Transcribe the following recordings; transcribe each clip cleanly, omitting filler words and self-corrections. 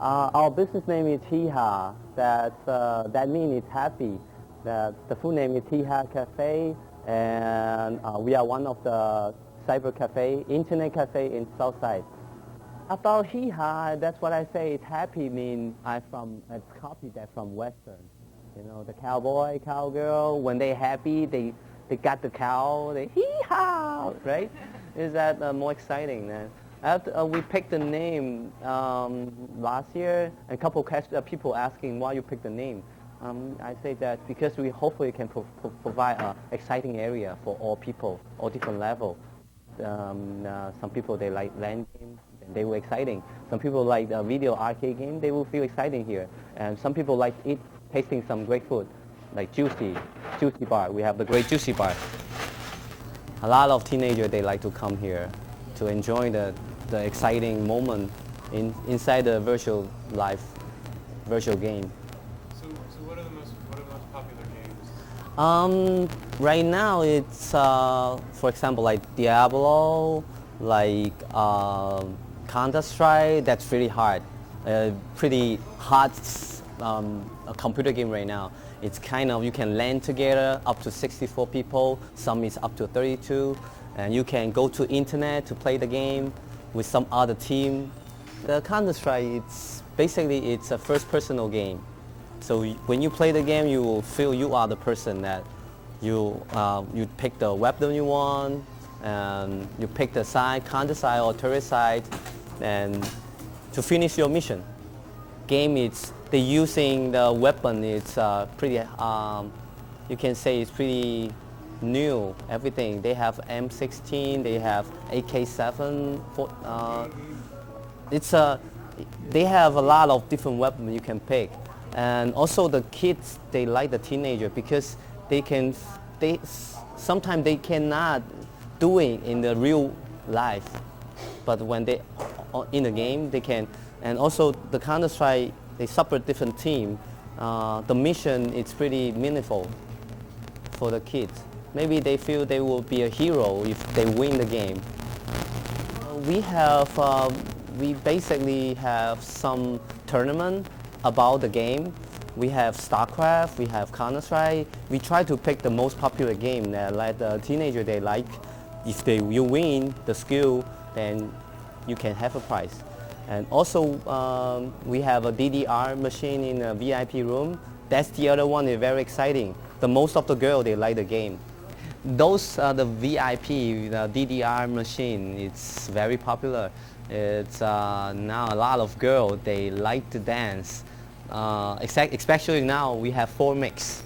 Our business name is Hiha. That means it's happy. The full name is Hiha Cafe, and we are one of the cyber cafe, internet cafe in Southside. About Hiha, that's what I say. It's happy means I copied that from Western. You know, the cowboy, cowgirl, when they happy, they got the cow, they hee-haw, right? Is that more exciting? We picked the name last year, and a couple people asking why you picked the name. I say that because we hopefully can provide an exciting area for all people, all different level. Some people, they like land games, and they were exciting. Some people like the video arcade game, they will feel exciting here. And some people like tasting some great food, like juicy bar. We have the great juicy bar. A lot of teenagers, they like to come here to enjoy the exciting moment inside the virtual game. So what are the most popular games? Right now it's, for example, like Diablo, like Counter-Strike. That's really hard, pretty hard a computer game right now. It's kind of, you can LAN together up to 64 people, some is up to 32, and you can go to internet to play the game with some other team. The Counter-Strike, it's a first-personal game. So when you play the game, you will feel you are the person that you pick the weapon you want, and you pick the side, counter side or turret side, and to finish your mission. Game, they using the weapon, it's pretty, you can say it's pretty new, everything. They have M16, they have AK-7, they have a lot of different weapons you can pick. And also the kids, they like the teenager because sometimes they cannot do it in the real life, but when they in the game they can. And also the Counter-Strike, they separate different team. The mission is pretty meaningful for the kids. Maybe they feel they will be a hero if they win the game. We basically have some tournament about the game. We have StarCraft, we have Counter-Strike. We try to pick the most popular game that like the teenager they like. If you win the skill, then you can have a prize. And also we have a DDR machine in a VIP room. That's the other one, is very exciting. The most of the girls, they like the game. Those are the VIP, the DDR machine. It's very popular. It's now a lot of girls, they like to dance. Especially now we have 4 mix.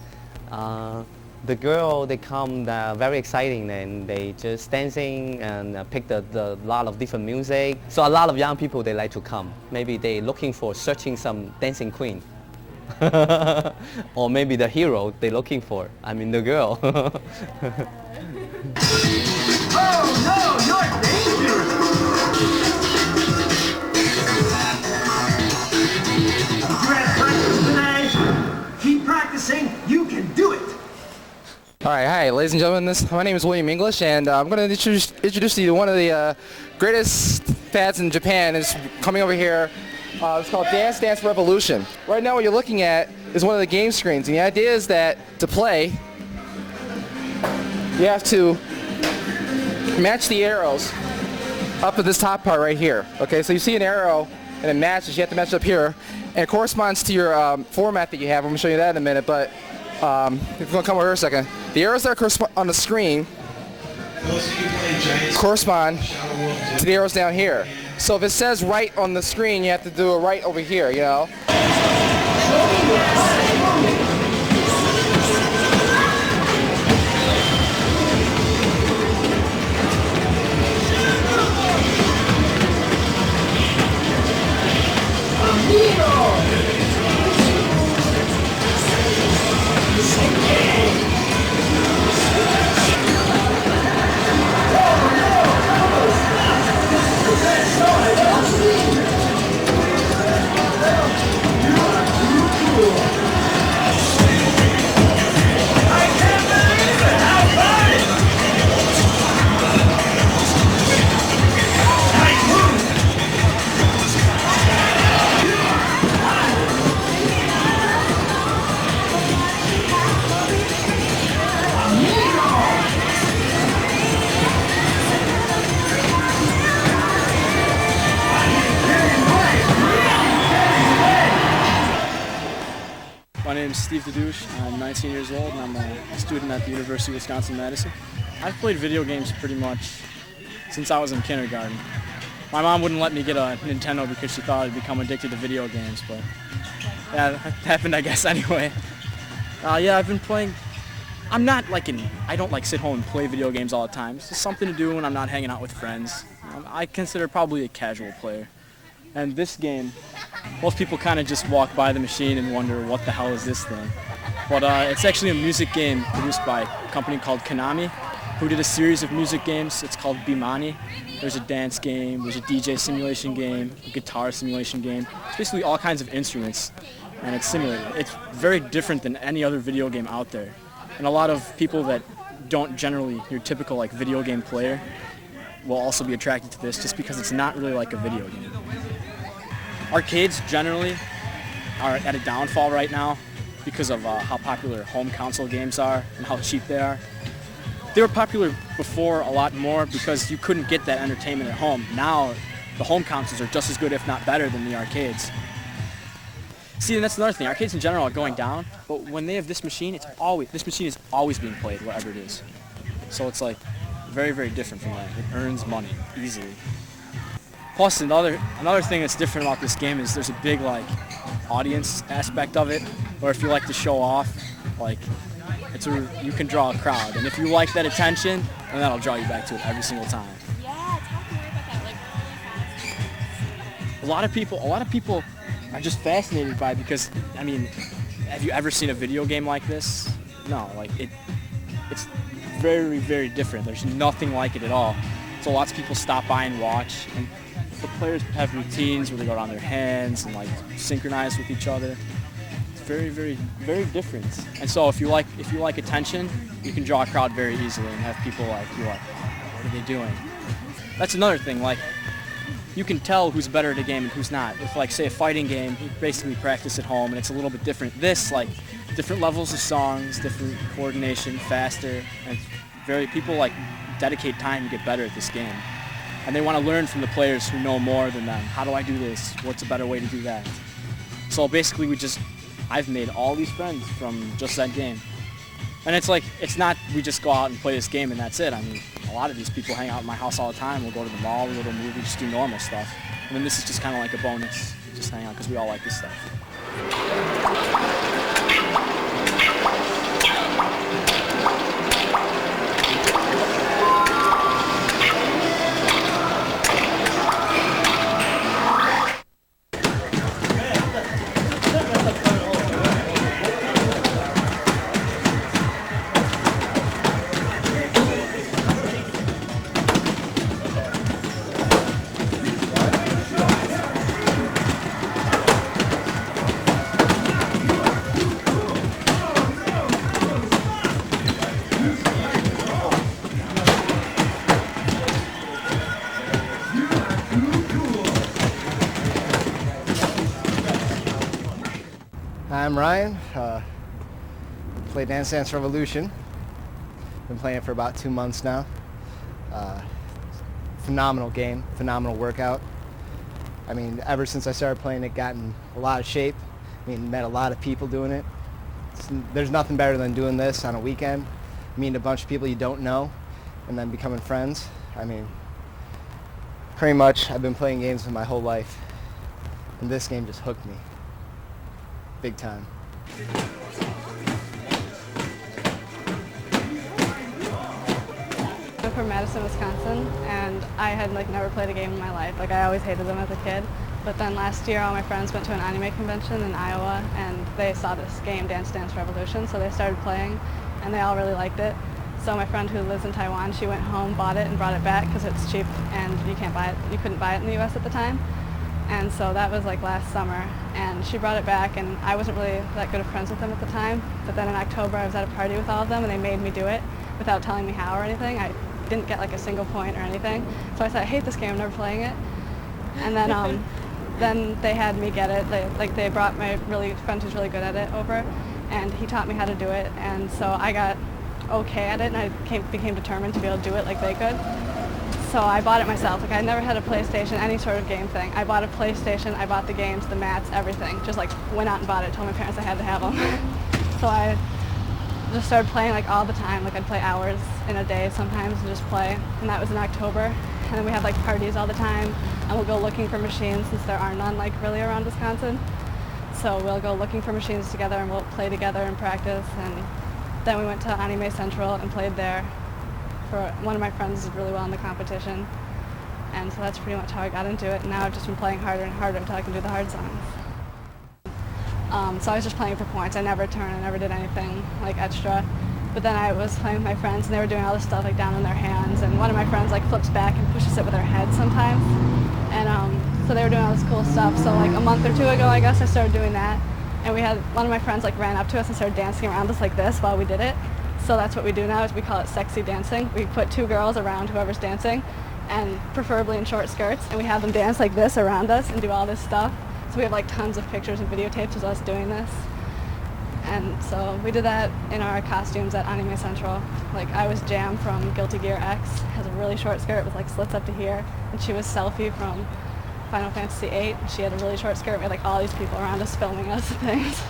The girl, they come very exciting, and they just dancing and pick the lot of different music. So a lot of young people, they like to come. Maybe they looking for searching some dancing queen. Or maybe the hero they're looking for. I mean the girl. Oh no, you're dangerous! You had practice today. Keep practicing, you can do it! All right, hi, ladies and gentlemen. My name is William English, and I'm going to introduce you to one of the greatest fads in Japan. It's coming over here. It's called Dance Dance Revolution. Right now, what you're looking at is one of the game screens, and the idea is that to play, you have to match the arrows up at this top part right here. Okay, so you see an arrow, and it matches. You have to match it up here, and it corresponds to your format that you have. I'm going to show you that in a minute, but if you're going to come over here a second, the arrows that are on the screen correspond to the arrows down here. So if it says right on the screen, you have to do a right over here, you know? name's Steve Dadouche. I'm 19 years old and I'm a student at the University of Wisconsin-Madison. I've played video games pretty much since I was in kindergarten. My mom wouldn't let me get a Nintendo because she thought I'd become addicted to video games, but yeah, that happened I guess anyway. Yeah, I've been playing. I don't like sit home and play video games all the time. It's just something to do when I'm not hanging out with friends. I consider probably a casual player. And this game, most people kind of just walk by the machine and wonder what the hell is this thing. But it's actually a music game produced by a company called Konami, who did a series of music games. It's called Bimani. There's a dance game, there's a DJ simulation game, a guitar simulation game. It's basically all kinds of instruments, and it's simulated. It's very different than any other video game out there. And a lot of people that don't generally, your typical like video game player, will also be attracted to this just because it's not really like a video game. Arcades generally are at a downfall right now because of how popular home console games are and how cheap they are. They were popular before a lot more because you couldn't get that entertainment at home. Now the home consoles are just as good, if not better, than the arcades. See, and that's another thing. Arcades in general are going down, but when they have this machine, this machine is always being played wherever it is. So it's like very, very different from that. It earns money easily. Plus, another thing that's different about this game is there's a big like audience aspect of it, where if you like to show off, like you can draw a crowd, and if you like that attention, then that'll draw you back to it every single time. Yeah, talk more about that, like really fast. A lot of people are just fascinated by it because, I mean, have you ever seen a video game like this? No, like it's very, very different. There's nothing like it at all. So lots of people stop by and watch, and the players have routines where they go around their hands and like synchronize with each other. It's very, very, very different. And so if you like attention, you can draw a crowd very easily and have people be like, what are they doing? That's another thing. Like, you can tell who's better at a game and who's not. If like say a fighting game, you basically practice at home and it's a little bit different. This, like, different levels of songs, different coordination, faster, and people like dedicate time to get better at this game. And they want to learn from the players who know more than them. How do I do this? What's a better way to do that? So basically I've made all these friends from just that game. And it's like, it's not we just go out and play this game and that's it. I mean, a lot of these people hang out in my house all the time. We'll go to the mall, we'll go to a movie, just do normal stuff. And then this is just kind of like a bonus. Just hang out because we all like this stuff. I'm Ryan, play Dance Dance Revolution. Been playing it for about 2 months now. Phenomenal game, phenomenal workout. I mean, ever since I started playing it, gotten a lot of shape. I mean, met a lot of people doing it. There's nothing better than doing this on a weekend, meeting a bunch of people you don't know, and then becoming friends. I mean, pretty much I've been playing games my whole life, and this game just hooked me. Big time. I'm from Madison, Wisconsin, and I had never played a game in my life. I always hated them as a kid. But then last year, all my friends went to an anime convention in Iowa, and they saw this game, Dance Dance Revolution, so they started playing, and they all really liked it. So my friend who lives in Taiwan, she went home, bought it, and brought it back because it's cheap, and you couldn't buy it in the U.S. at the time. And so that was last summer, and she brought it back, and I wasn't really that good of friends with them at the time. But then in October, I was at a party with all of them, and they made me do it without telling me how or anything. I didn't get a single point or anything. So I said, I hate this game, I'm never playing it. And then then they had me get it. They brought my friend who's really good at it over, and he taught me how to do it. And so I got okay at it, and I became determined to be able to do it like they could. so I bought it myself. Like I never had a PlayStation, any sort of game thing. I bought a PlayStation, I bought the games, the mats, everything. Just like went out and bought it, told my parents I had to have them. So I just started playing like all the time. Like I'd play hours in a day sometimes and just play. And that was in October. And then we had like parties all the time. And we'll go looking for machines since there are none like really around Wisconsin. So we'll go looking for machines together and we'll play together and practice. And then we went to Anime Central and played there. For one of my friends did really well in the competition. And so that's pretty much how I got into it. And now I've just been playing harder and harder until I can do the hard songs. So I was just playing for points. I never turned, I never did anything like extra. But then I was playing with my friends and they were doing all this stuff like down on their hands. And one of my friends like flips back and pushes it with her head sometimes. And so they were doing all this cool stuff. So like a month or two ago, I guess, I started doing that. And we had one of my friends like ran up to us and started dancing around us like this while we did it. So that's what we do now, is we call it sexy dancing. We put two girls around whoever's dancing, and preferably in short skirts, and we have them dance like this around us and do all this stuff. So we have like tons of pictures and videotapes of us doing this. And so we did that in our costumes at Anime Central. Like I was Jam from Guilty Gear X, has a really short skirt with like slits up to here, and she was Selfie from Final Fantasy VIII. She had a really short skirt. We had like all these people around us filming us and things.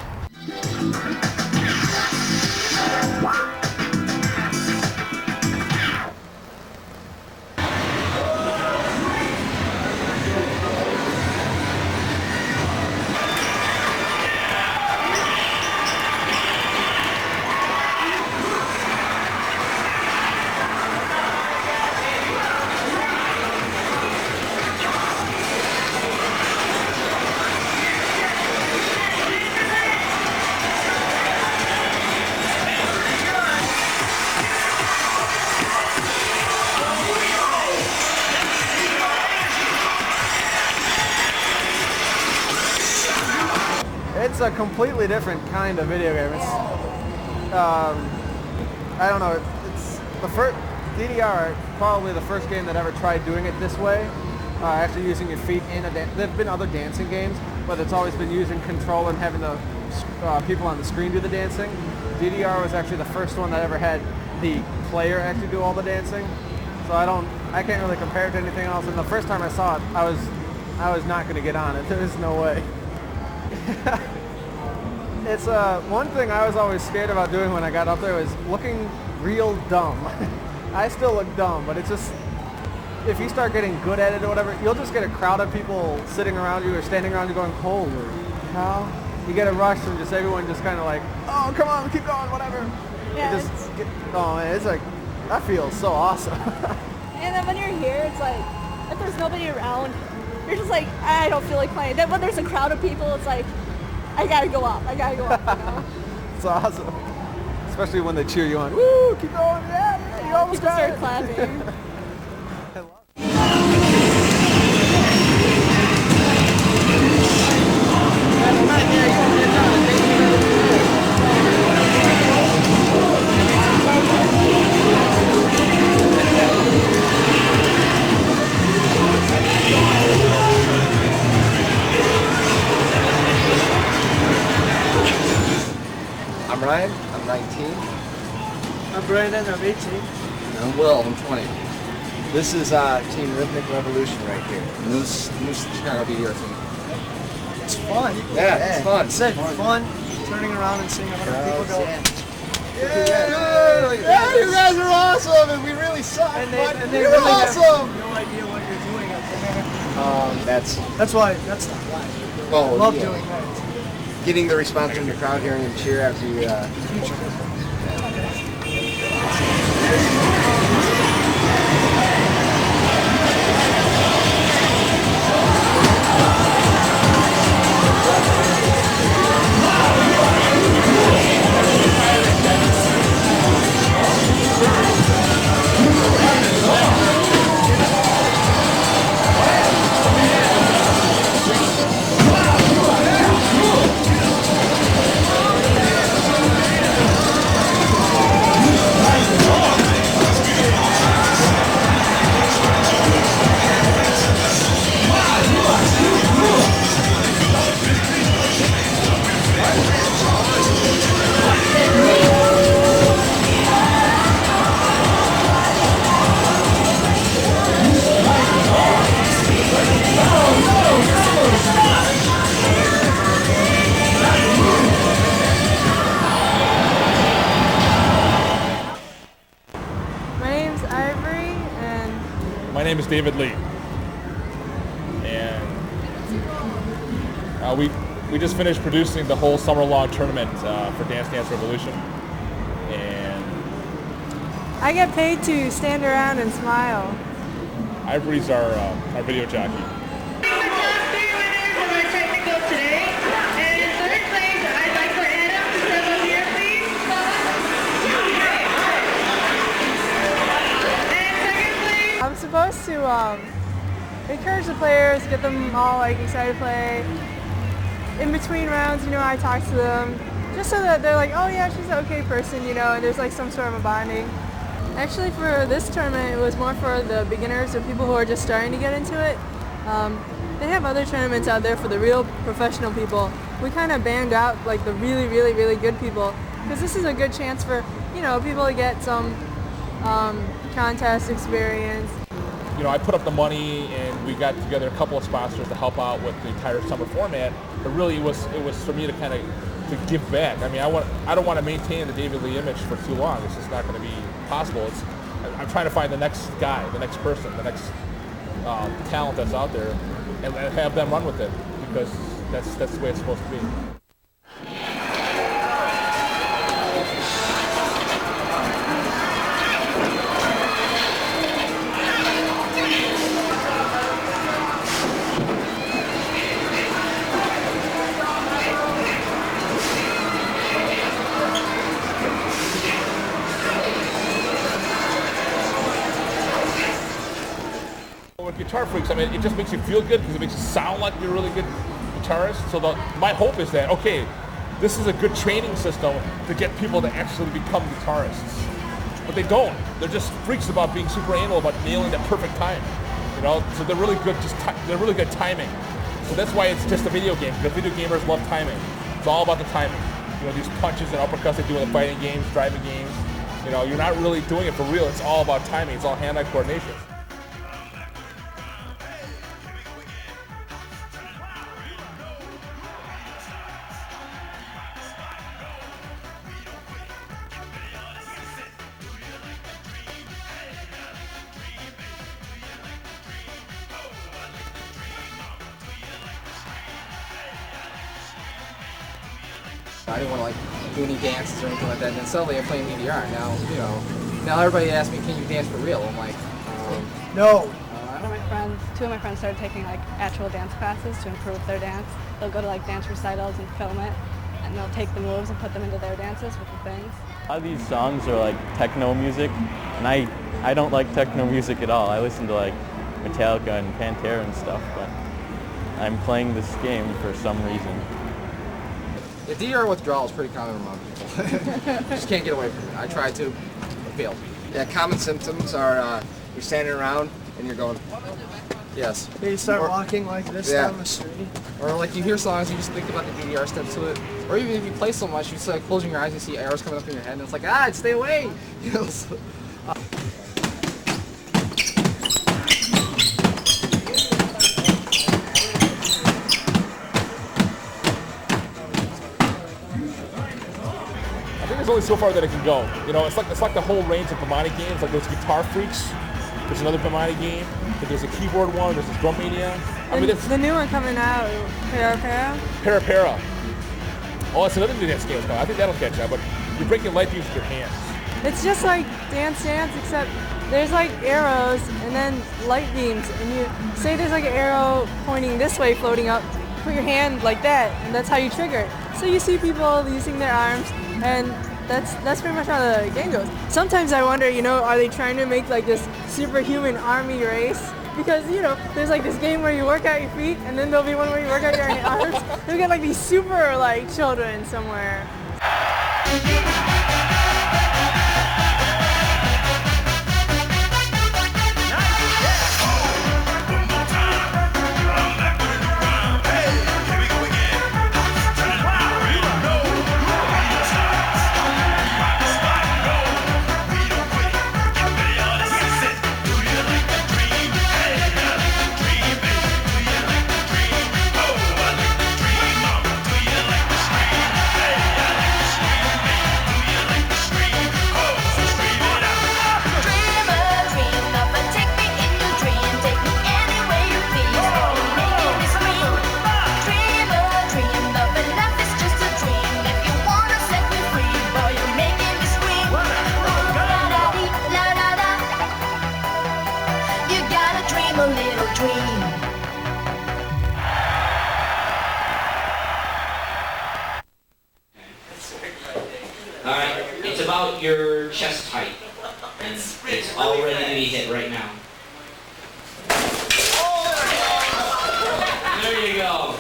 It's a completely different kind of video game. It's, I don't know, it's the first, DDR, probably the first game that ever tried doing it this way, actually using your feet in a dance. There have been other dancing games, but it's always been using control and having the people on the screen do the dancing. DDR was actually the first one that ever had the player actually do all the dancing. So I can't really compare it to anything else. And the first time I saw it, I was not going to get on it. There's no way. It's one thing I was always scared about doing when I got up there was looking real dumb. I still look dumb, but it's just, if you start getting good at it or whatever, you'll just get a crowd of people sitting around you or standing around you going, holy cow. You get a rush and just everyone just kind of like, oh, come on, keep going, whatever. Yeah, oh man, it's like, that feels so awesome. And then when you're here, it's like, if there's nobody around, you're just like, I don't feel like playing. Then when there's a crowd of people, it's like, I gotta go up, you know? It's awesome. Especially when they cheer you on. Woo, keep going, yeah, you almost got it. People start clapping. I'm Ryan, I'm 19. I'm Brandon, I'm 18. I'm Will, I'm 20. This is Team Rhythmic Revolution right here. And this is Chicago BDR team. It's fun. Yeah, it's fun. It's fun turning around and seeing other people go. Yeah, you guys are awesome, and we really suck. And but they you're really awesome. have no idea what you're doing up there. That's That's not why. Oh, I love yeah. doing that. Getting the response from the crowd, hearing them cheer after you. is David Lee, and we just finished producing the whole summer-long tournament for Dance Dance Revolution, and I get paid to stand around and smile. Ivory's our video jockey. I'm supposed to encourage the players, get them all like excited to play. In between rounds, you know, I talk to them just so that they're like, oh yeah, she's an okay person, you know, and there's like some sort of a bonding. Actually, for this tournament, it was more for the beginners or people who are just starting to get into it. They have other tournaments out there for the real professional people. We kind of banned out like the really, really, really good people because this is a good chance for, you know, people to get some contest experience. You know, I put up the money and we got together a couple of sponsors to help out with the entire summer format, but really it was for me to kind of to give back. I mean, I don't want to maintain the David Lee image for too long. It's just not going to be possible. I'm trying to find the next guy, the next person, the next talent that's out there, and have them run with it because that's the way it's supposed to be. With Guitar Freaks, I mean, it just makes you feel good because it makes you sound like you're a really good guitarist. So my hope is that, okay, this is a good training system to get people to actually become guitarists. But they don't. They're just freaks about being super anal about nailing that perfect time. You know, so they're really good. They're really good timing. So that's why it's just a video game because video gamers love timing. It's all about the timing. You know, these punches and uppercuts they do in the fighting games, driving games. You know, you're not really doing it for real. It's all about timing. It's all hand-eye coordination. I didn't want to like do any dances or anything like that. And then suddenly I'm playing EDR. Now, you know, now everybody asks me, can you dance for real? I'm like, no. Two of my friends started taking like actual dance classes to improve their dance. They'll go to like dance recitals and film it, and they'll take the moves and put them into their dances with the things. A lot of these songs are like techno music, and I don't like techno music at all. I listen to like Metallica and Pantera and stuff, but I'm playing this game for some reason. the DDR withdrawal is pretty common among people. Just can't get away from it. I tried to, but failed. Yeah, common symptoms are you're standing around and you're going, yes. You start walking like this down the street. Or like you hear songs, you just think about the DDR steps to it. Or even if you play so much, you start closing your eyes and see arrows coming up in your head, and it's like, stay away. You know. So, there's only so far that it can go. You know, it's like the whole range of Bemani games. Like there's Guitar Freaks, there's another Bemani game, there's a keyboard one, there's a Drum Mania. I mean, it's the new one coming out, Para. Para. Oh, that's another new dance game coming. I think that'll catch up. But you're breaking light beams with your hands. It's just like Dance Dance, except there's like arrows and then light beams, and you say there's like an arrow pointing this way, floating up. Put your hand like that, and that's how you trigger it. So you see people using their arms, and that's pretty much how the game goes. Sometimes I wonder, you know, are they trying to make like this superhuman army race? Because, you know, there's like this game where you work out your feet, and then there'll be one where you work out your arms. They'll get like these super like children somewhere. your chest tight. And it's all ready to be hit right now. There you go.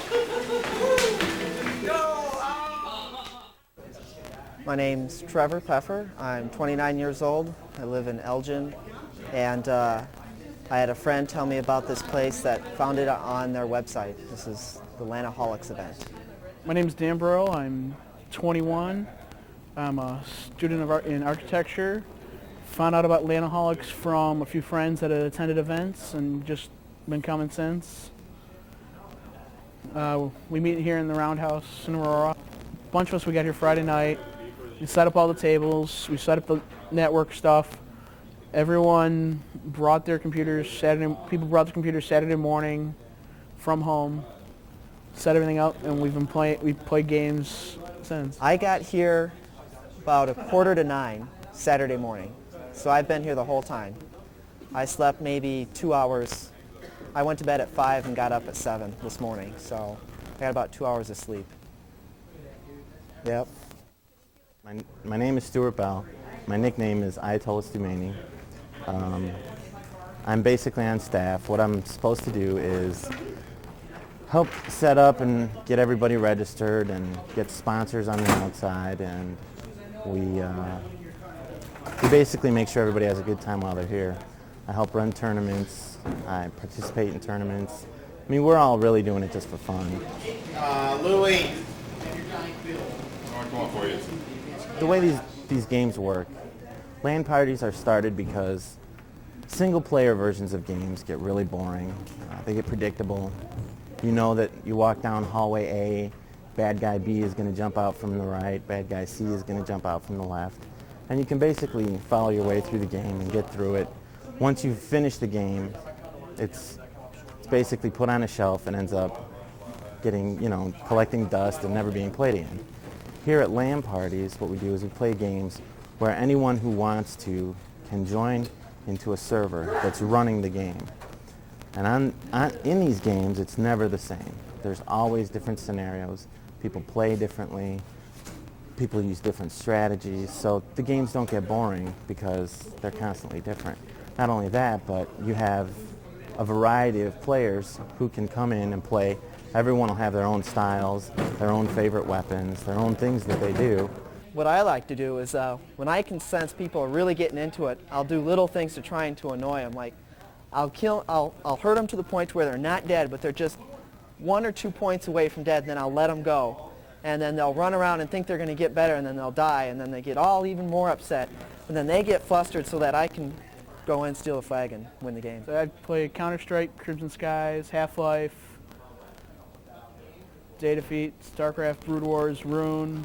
My name's Trevor Peffer. I'm 29 years old. I live in Elgin, and I had a friend tell me about this place that found it on their website. This is the Lanaholics event. My name's Dan Burrow. I'm 21. I'm a student of art in architecture. Found out about Lanaholics from a few friends that had attended events and just been coming since. We meet here in the Roundhouse in Aurora. A bunch of us, we got here Friday night. We set up all the tables. We set up the network stuff. Everyone brought their computers people brought their computers Saturday morning from home, set everything up, and we played games since. I got here about 8:45 Saturday morning, so I've been here the whole time. I slept maybe 2 hours. I went to bed at 5 and got up at 7 this morning, so I got about 2 hours of sleep. Yep. My name is Stuart Bell. My nickname is Ayatollah Stumaini. I'm basically on staff. What I'm supposed to do is help set up and get everybody registered and get sponsors on the outside, and we basically make sure everybody has a good time while they're here. I help run tournaments. I participate in tournaments. I mean, we're all really doing it just for fun. Louie. Come on for you. The way these games work, LAN parties are started because single-player versions of games get really boring. They get predictable. You know that you walk down hallway A, bad guy B is going to jump out from the right, bad guy C is going to jump out from the left. And you can basically follow your way through the game and get through it. Once you finish the game, it's basically put on a shelf and ends up getting, collecting dust and never being played again. Here at LAN parties, what we do is we play games where anyone who wants to can join into a server that's running the game. And in these games, it's never the same. There's always different scenarios. People play differently. People use different strategies. So the games don't get boring because they're constantly different. Not only that, but you have a variety of players who can come in and play. Everyone will have their own styles, their own favorite weapons, their own things that they do. What I like to do is when I can sense people are really getting into it, I'll do little things to try and to annoy them. Like I'll hurt them to the point where they're not dead, but they're just 1 or 2 points away from dead, and then I'll let them go. And then they'll run around and think they're going to get better, and then they'll die, and then they get all even more upset. And then they get flustered so that I can go in, steal a flag, and win the game. So I've played Counter-Strike, Crimson Skies, Half-Life, Day Defeat, StarCraft, Brood Wars, Rune.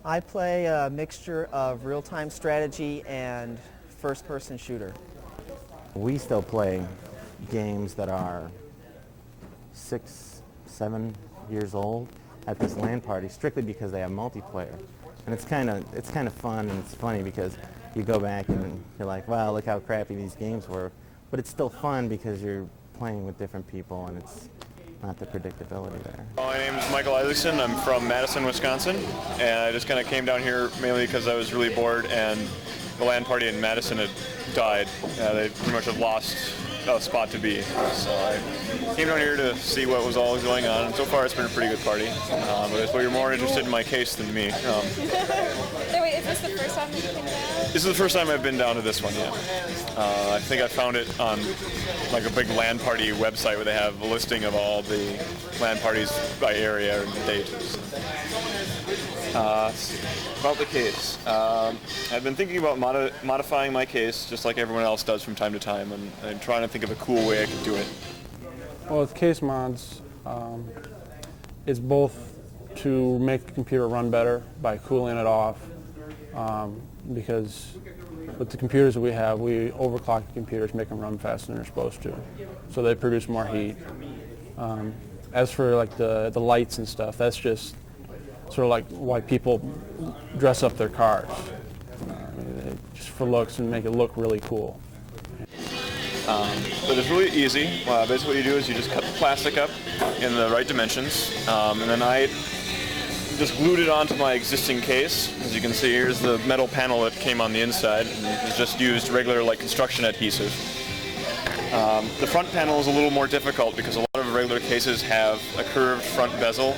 I play a mixture of real-time strategy and first-person shooter. We still play games that are 6, 7 years old at this LAN party strictly because they have multiplayer. And it's kind of fun and it's funny because you go back and you're like, wow, look how crappy these games were. But it's still fun because you're playing with different people and it's not the predictability there. My name is Michael Isaacson. I'm from Madison, Wisconsin, and I just kind of came down here mainly because I was really bored and the LAN party in Madison had died. They pretty much have lost a spot to be. So I came down here to see what was all going on, and so far it's been a pretty good party. But you're more interested in my case than me. Wait, is this the first time that you came down? This is the first time I've been down to this one, yeah. I think I found it on like a big LAN party website where they have a listing of all the LAN parties by area and date. About the case. I've been thinking about modifying my case just like everyone else does from time to time, and trying to think of a cool way I could do it. Well, with case mods, it's both to make the computer run better by cooling it off, because with the computers that we have, we overclock the computers, make them run faster than they're supposed to, so they produce more heat. As for like the lights and stuff, that's just sort of like why people dress up their cars, just for looks and make it look really cool. But it's really easy. Basically what you do is you just cut the plastic up in the right dimensions, and then just glued it onto my existing case. As you can see, here's the metal panel that came on the inside, and it's just used regular like construction adhesive. The front panel is a little more difficult because a lot of regular cases have a curved front bezel.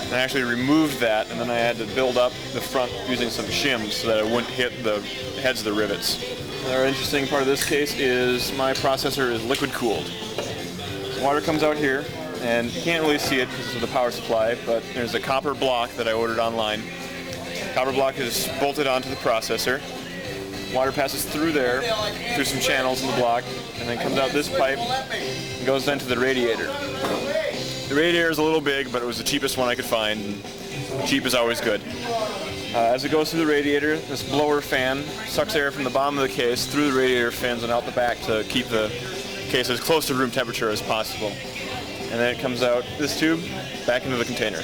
And I actually removed that, and then I had to build up the front using some shims so that it wouldn't hit the heads of the rivets. Another interesting part of this case is my processor is liquid cooled. Water comes out here, and you can't really see it because of the power supply, but there's a copper block that I ordered online. Copper block is bolted onto the processor. Water passes through there, through some channels in the block, and then comes out this pipe and goes then to the radiator. The radiator is a little big, but it was the cheapest one I could find, and cheap is always good. As it goes through the radiator, this blower fan sucks air from the bottom of the case through the radiator fans and out the back to keep the case as close to room temperature as possible. And then it comes out this tube, back into the container.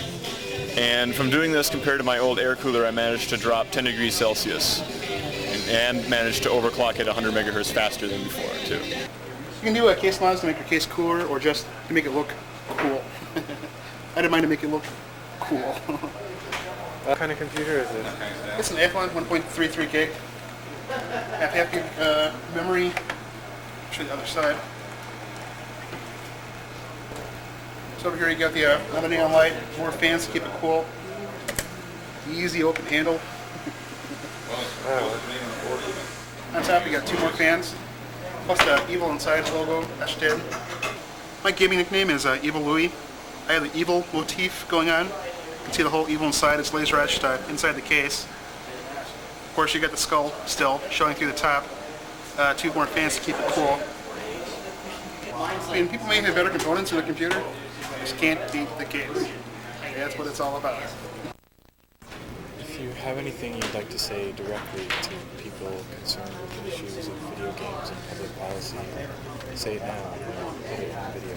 And from doing this compared to my old air cooler, I managed to drop 10 degrees Celsius and managed to overclock it 100 megahertz faster than before, too. You can do case mods to make your case cooler or just to make it look cool. I didn't mind to make it look cool. What kind of computer is it? It's an Athlon 1.33 gig. Half gig memory. Show the other side. So over here you got the another neon light, more fans to keep it cool. Easy open handle. On top you got 2 more fans, plus the Evil Inside logo etched in. My gaming nickname is Evil Louie. I have the Evil motif going on. You can see the whole Evil Inside, it's laser etched inside the case. Of course you got the skull still showing through the top. 2 more fans to keep it cool. I mean, people may have better components in a computer, just can't beat the case. That's what it's all about. If you have anything you'd like to say directly to people concerned with issues of video games and public policy, say it now. Put it on video.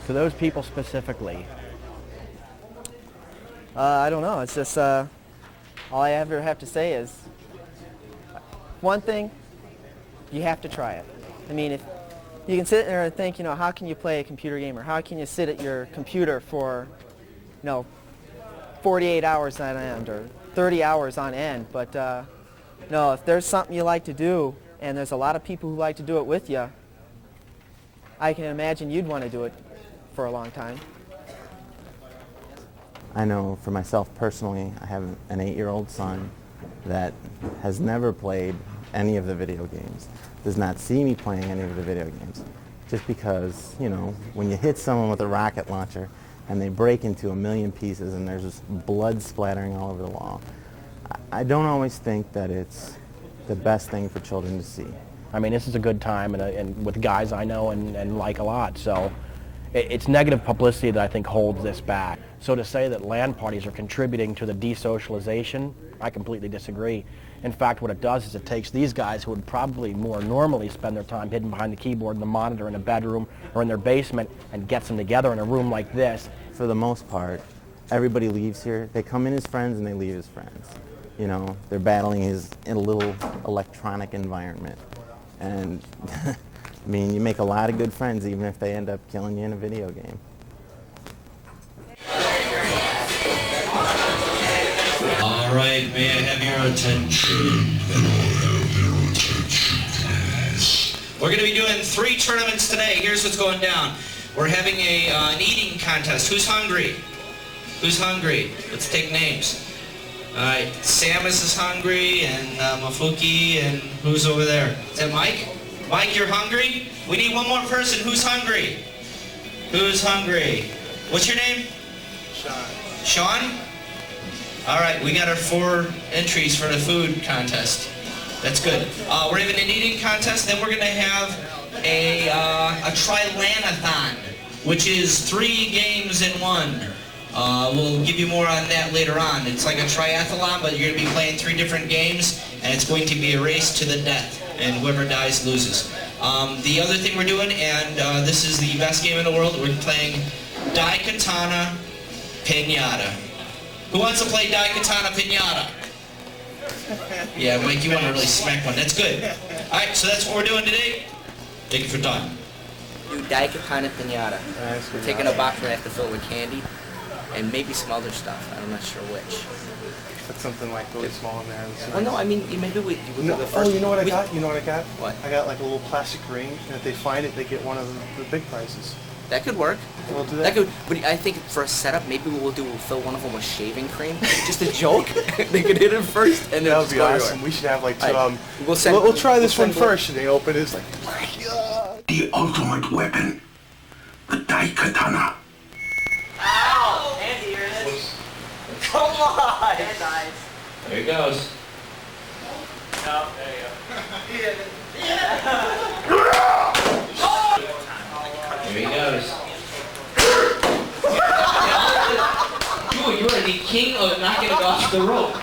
To those people specifically, I don't know. It's just all I ever have to say is one thing: you have to try it. I mean, if you can sit there and think, how can you play a computer game, or how can you sit at your computer for, 48 hours on end or 30 hours on end, but no, if there's something you like to do, and there's a lot of people who like to do it with you, I can imagine you'd want to do it for a long time. I know for myself personally, I have an 8-year-old son that has never played any of the video games, does not see me playing any of the video games, just because, when you hit someone with a rocket launcher and they break into 1,000,000 pieces and there's just blood splattering all over the wall, I don't always think that it's the best thing for children to see. I mean, this is a good time, and with guys I know and like a lot, so it's negative publicity that I think holds this back. So to say that LAN parties are contributing to the desocialization, I completely disagree. In fact, what it does is it takes these guys who would probably more normally spend their time hidden behind the keyboard and the monitor in a bedroom or in their basement and gets them together in a room like this. For the most part, everybody leaves here. They come in as friends and they leave as friends. They're battling in a little electronic environment. And I mean, you make a lot of good friends even if they end up killing you in a video game. All right, may I have your attention? We're going to be doing 3 tournaments today. Here's what's going down. We're having an eating contest. Who's hungry? Who's hungry? Let's take names. All right, Samus is hungry, and Mafuki, and who's over there? Is that Mike? Mike, you're hungry? We need one more person. Who's hungry? Who's hungry? What's your name? Sean. Sean? All right, we got our 4 entries for the food contest. That's good. We're having an eating contest, then we're going to have a trilanathon, which is 3 games in 1. We'll give you more on that later on. It's like a triathlon, but you're going to be playing 3 different games, and it's going to be a race to the death, and whoever dies loses. The other thing we're doing, and this is the best game in the world, we're playing Daikatana Pinata. Who wants to play Daikatana Pinata? Yeah, Mike, you want to really smack one. That's good. All right, so that's what we're doing today. Thank you for time. do daikatana pinata. We're taking a box and I have to fill it with candy and maybe some other stuff. I'm not sure which. Put something like really small in there. Well, no, I mean, maybe we do No, the first. oh, you know what I got? You know what I got? What? I got like a little plastic ring, and if they find it, they get one of the big prizes. That could work. We'll do that. Could, but I think for a setup, maybe we'll fill one of them with shaving cream. Just a joke. They could hit it first, and then that would just be go awesome. everywhere. We should have like Right. we'll try this one first, and they open it. It's like The ultimate weapon, the daikatana. Ow! Andy, you're in it. Come on! That's nice. There he goes. No, there you go. There he goes. You are the king of not getting off the rope.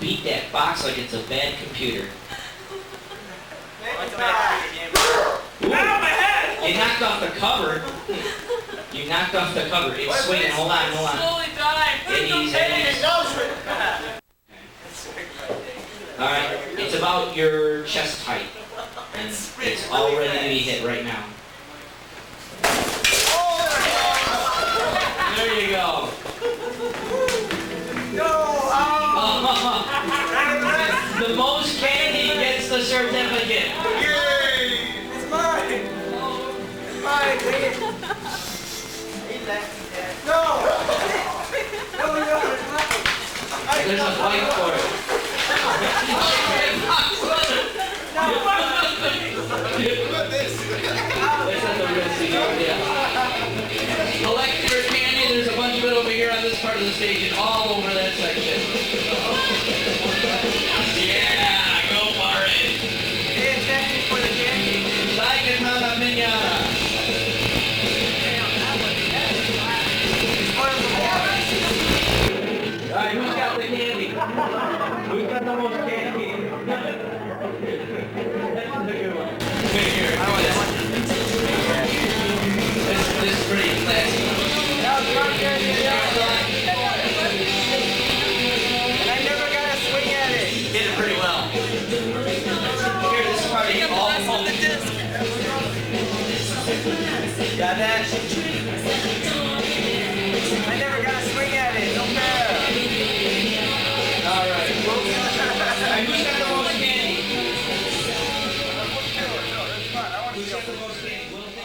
Beat that box like it's a bad computer. Ooh. You knocked off the cover. You knocked off the cover. It's swinging. Hold on, hold on. Slowly die. Eddie's. Alright, it's about your chest height. And it's all ready to be hit right now. There you go. The most candy gets the certificate. Yay! It's mine! It's mine, dang it. Eat that. No! No, it's not. There's a fight for it. Collect your candy. There's a bunch of it over here on this part of the stage and all over that section. Yeah, go for it. Pay attention for the candy. Daikatana pinata. Alright, who's got the candy? Who's got the most candy? That's a good one. Here, I want this is pretty classy. And I never got a swing at it. Did it pretty well. Here, this is part of it. All the disc. Got that? I never got a swing at it. No fair. Alright. Who's got the most candy? Who's got the most candy?